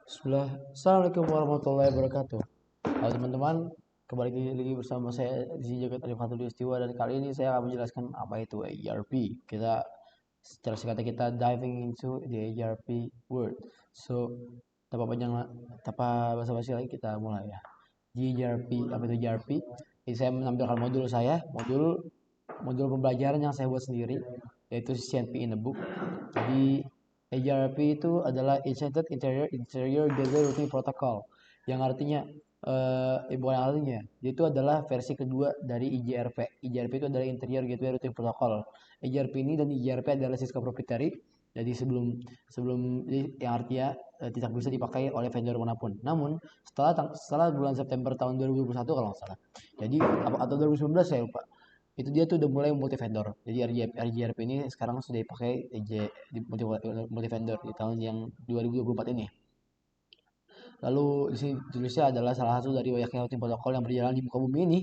Assalamualaikum warahmatullahi wabarakatuh. Halo teman-teman, kembali lagi bersama saya di Jagat Arifatul Istiwa, dan kali ini saya akan menjelaskan apa itu ERP. Kita secara singkatnya kita diving into the ERP word. So, tanpa basa-basi lagi kita mulai ya. ERP, apa itu ERP? Jadi saya menampilkan modul saya, modul pembelajaran yang saya buat sendiri, yaitu CNP in a book. Jadi ERP itu adalah Enchanted Interior Gateway Routing Protocol, yang artinya bukan artinya, itu adalah versi kedua dari EGRP. EGRP itu adalah Interior Gateway Routing Protocol. EGRP ini dan EGRP adalah Cisco proprietary. Jadi sebelum sebelum yang artinya tidak bisa dipakai oleh vendor manapun. Namun setelah bulan September tahun 2021 kalau nggak salah. Jadi atau 2019 saya lupa, itu dia tuh udah mulai multi vendor. Jadi RGRP ini sekarang sudah dipakai di multi vendor di tahun yang 2024 ini. Lalu di sini tulisnya adalah salah satu dari banyaknya routing protokol yang berjalan di muka bumi ini,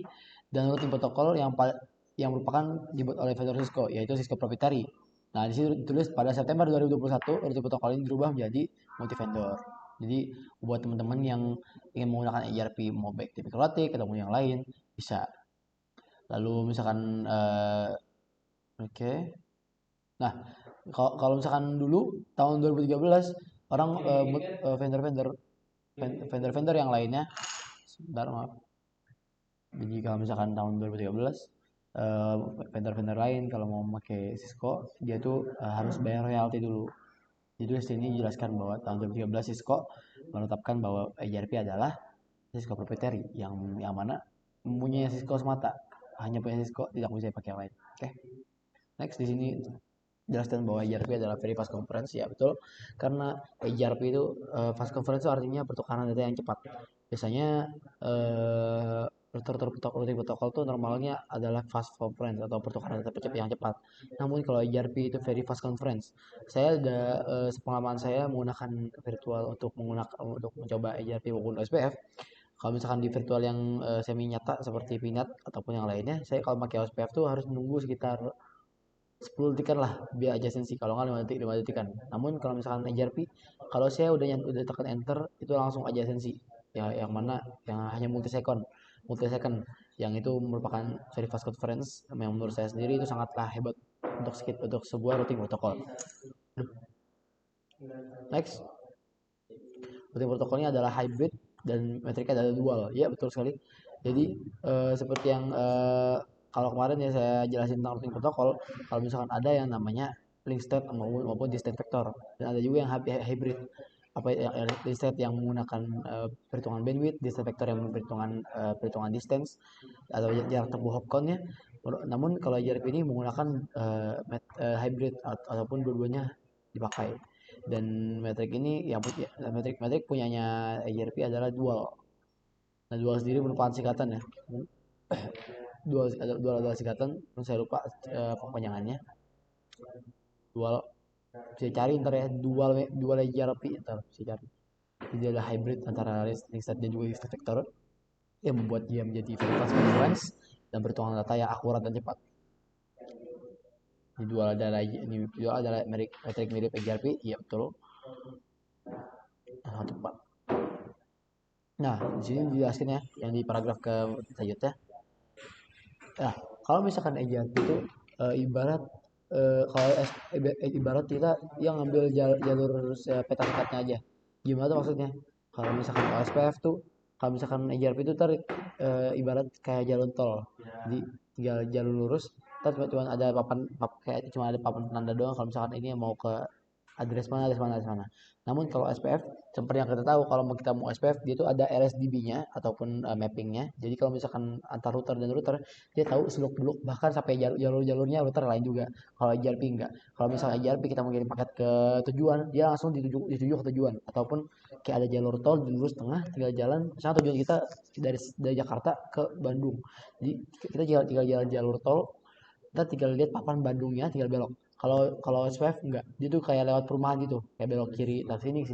dan routing protokol yang merupakan dibuat oleh vendor Cisco, yaitu Cisco proprietary. Nah, di sini ditulis pada September 2021 routing protokol ini berubah menjadi multi vendor. Jadi buat teman-teman yang ingin menggunakan ERP mau baik di mikrotik atau yang lain bisa. Lalu misalkan oke. Nah, kalau misalkan dulu tahun 2013 orang vendor-vendor yang lainnya, sebentar maaf. Jadi kalau misalkan tahun 2013 eh, vendor-vendor lain kalau mau pakai Cisco dia tuh harus bayar royalti dulu. Jadi di sini dijelaskan bahwa tahun 2013 Cisco menetapkan bahwa ERP adalah Cisco proprietary yang mana mempunyai Cisco semata, hanya punya Cisco, tidak bisa dipakai yang lain. Oke. Next di sini jelaskan bahwa ERP adalah very fast conference. Ya betul, karena ERP itu fast conference itu artinya pertukaran data yang cepat. Biasanya routing protokol itu normalnya adalah fast conference atau pertukaran data yang cepat. Namun kalau ERP itu very fast conference. Saya ada sepengalaman saya menggunakan virtual untuk mencoba ERP maupun OSPF. Kalau misalkan di virtual yang semi nyata seperti Pinat ataupun yang lainnya, saya kalau pakai OSPF tuh harus menunggu sekitar 10 detikan lah biar adjacency, kalau nggak 5 detikan. Namun kalau misalkan ERP, kalau saya udah tekan enter itu langsung adjacency, ya yang mana yang hanya multi second, yang itu merupakan very fast conference yang menurut saya sendiri itu sangatlah hebat untuk sebuah routing protokol. Next, routing protokolnya adalah hybrid dan metriknya adalah dual. Ya betul sekali. Jadi seperti yang kalau kemarin ya saya jelasin tentang routing protokol, kalau misalkan ada yang namanya link state maupun distance vector, dan ada juga yang hybrid, apa link state yang menggunakan perhitungan bandwidth, distance vector yang perhitungan distance atau jarak tempuh hopcount-nya. Namun kalau JRP ini menggunakan hybrid ataupun dua-duanya dipakai. Dan metrik ini yang metrik punyanya ERP adalah dual. Nah, dual sendiri merupakan singkatan ya. Dual adalah singkatan, saya lupa kepanjangannya. Dual bisa cari ntar ya, dual ERP ntar bisa cari. Jadi adalah hybrid antara link state dan juga link state vector yang membuat dia menjadi very fast conference dan perhitungan data yang akurat dan cepat. Ini dual adalah metrik mirip ERP, iya betul. Sangat cepat. Nah, di sini dijelaskan ya, yang di paragraf ke selanjutnya. Nah, kalau misalkan ERP itu ibarat ibarat kita yang ngambil jalur peta singkatnya aja. Gimana tuh maksudnya? Kalau misalkan OSPF tuh, kalau misalkan ERP itu tarik ibarat kayak jalan tol. Jadi tinggal jalur lurus, cuma ada cuma ada papan penanda doang kalau misalkan ini mau ke address mana. Namun kalau SPF, seperti yang kita tahu, kalau kita mau SPF dia itu ada LSDB-nya ataupun mapping-nya. Jadi kalau misalkan antar router dan router dia tahu seluk-beluk bahkan sampai jalur-jalurnya router lain juga. Kalau JRP enggak. Kalau misalnya JRP kita mau kirim paket ke tujuan, dia langsung dituju ke tujuan, ataupun kayak ada jalur tol di lurus tengah tinggal jalan. Misalnya tujuan kita dari Jakarta ke Bandung. Jadi kita tinggal jalan jalur tol, kita tinggal lihat papan Bandungnya, tinggal belok. Kalau SPF enggak, dia tuh kayak lewat perumahan gitu, kayak belok kiri, nah sini,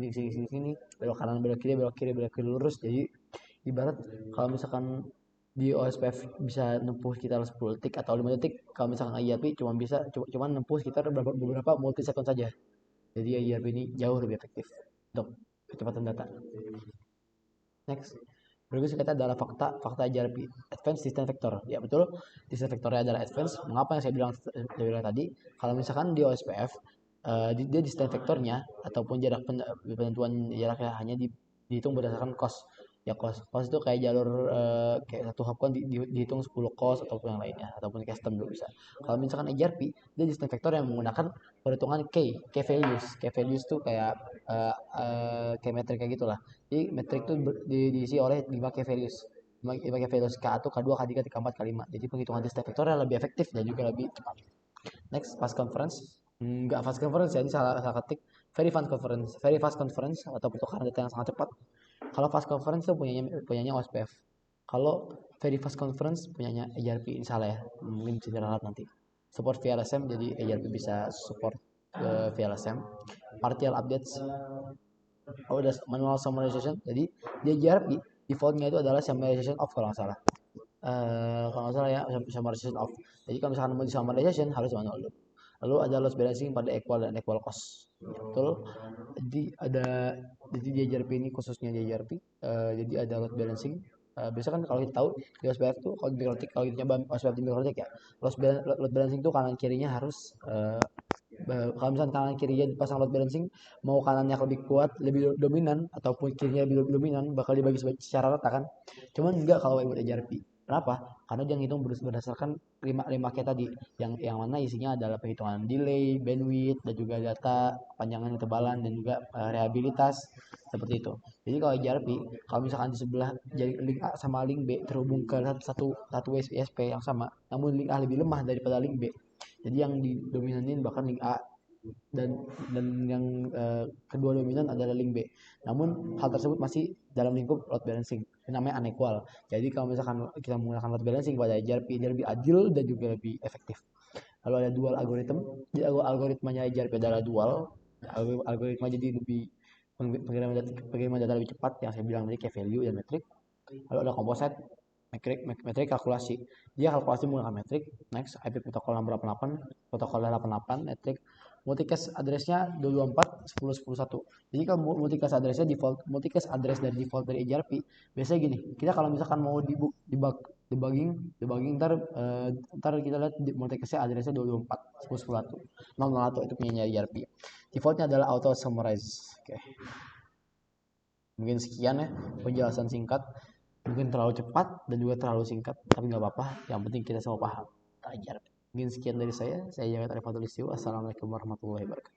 belok kanan, belok kiri lurus. Jadi ibarat kalau misalkan di OSPF bisa nempuh sekitar 10 detik atau 5 detik, kalau misalkan IRP cuma nempuh sekitar beberapa multi second saja. Jadi IRP ini jauh lebih efektif. Dok. kecepatan data. Next, berikutnya kita adalah fakta JRP, Advanced Distance Vector. Ya betul, distance vectornya adalah advance. Mengapa yang saya bilang tadi, kalau misalkan di OSPF dia distance vectornya ataupun jarak penentuan jaraknya hanya dihitung berdasarkan cost. Ya cost itu kayak jalur kayak satu hub kan dihitung 10 cost ataupun yang lainnya ataupun custom juga bisa. Kalau misalkan EJRP dia distance vector yang menggunakan perhitungan K values tuh kayak metrik kayak gitulah. Jadi metrik itu diisi oleh 5 key values. 5 key values K1, K2, K3, K4, K5. Jadi penghitungan distance vectornya lebih efektif dan juga lebih cepat. Next, fast conference. Enggak fast conference ya, ini salah ketik. Very fast conference atau pertukaran data yang sangat cepat. Kalau fast conference itu punyanya OSPF. Kalau very fast conference punyanya EJRP, ini salah ya. Mungkin bisa diralat nanti. Support VLSM, jadi EJRP bisa support VLSM. Partial updates, udah manual summarization, jadi dia JRP defaultnya itu adalah summarization off kalau nggak salah. Kalau nggak salah ya, summarization off. Jadi kalau misalkan mau di summarization harus manual dulu. Lalu ada loss balancing pada equal dan equal cost. Betul. Jadi dia JRP ini khususnya dia JRP. Jadi ada loss balancing. Biasanya kan kalau kita tahu di OSPF tuh kalau kita nyoba OSPF di Mikrotik ya, loss balancing tuh kanan kirinya harus kalau misalkan kanan kirinya dipasang load balancing, mau kanannya lebih kuat, lebih dominan ataupun kirinya lebih dominan bakal dibagi secara rata kan. Cuman enggak kalau buat EJRP. Kenapa? Karena dia ngitung berdasarkan 5 K tadi, yang mana isinya adalah perhitungan delay, bandwidth, dan juga data kepanjangan ketebalan dan juga reliabilitas seperti itu. Jadi kalau EJRP, kalau misalkan di sebelah jadi link A sama link B terhubung ke satu WSP yang sama, namun link A lebih lemah daripada link B, jadi yang didominanin bahkan link A dan yang kedua dominan adalah link B. Namun hal tersebut masih dalam lingkup load balancing. Ini namanya unequal. Jadi kalau misalkan kita menggunakan load balancing pada EJRP, dia lebih adil dan juga lebih efektif. Lalu ada dual algorithm. Jadi algoritmanya EJRP adalah dual. Algoritma jadi lebih pengiriman data lebih cepat yang saya bilang tadi kayak value dan metrik. Lalu ada composite, metrik kalkulasi. Dia kalkulasi menggunakan metrik. Next, IP protokol 688, protokol 88, metrik. Multicast address-nya 224.10.11. Jadi kalau multicast address-nya multicast address dari default dari EJRP, biasanya gini, kita kalau misalkan mau debugging ntar kita lihat multicast-nya address-nya 224.10.11. 001 itu punya EJRP. Defaultnya adalah auto summarize. Oke. Mungkin sekian ya penjelasan singkat, mungkin terlalu cepat dan juga terlalu singkat, tapi nggak apa-apa, yang penting kita semua paham ajar. Mungkin sekian dari saya Jagat Arifatul Istiwa. Assalamualaikum warahmatullahi wabarakatuh.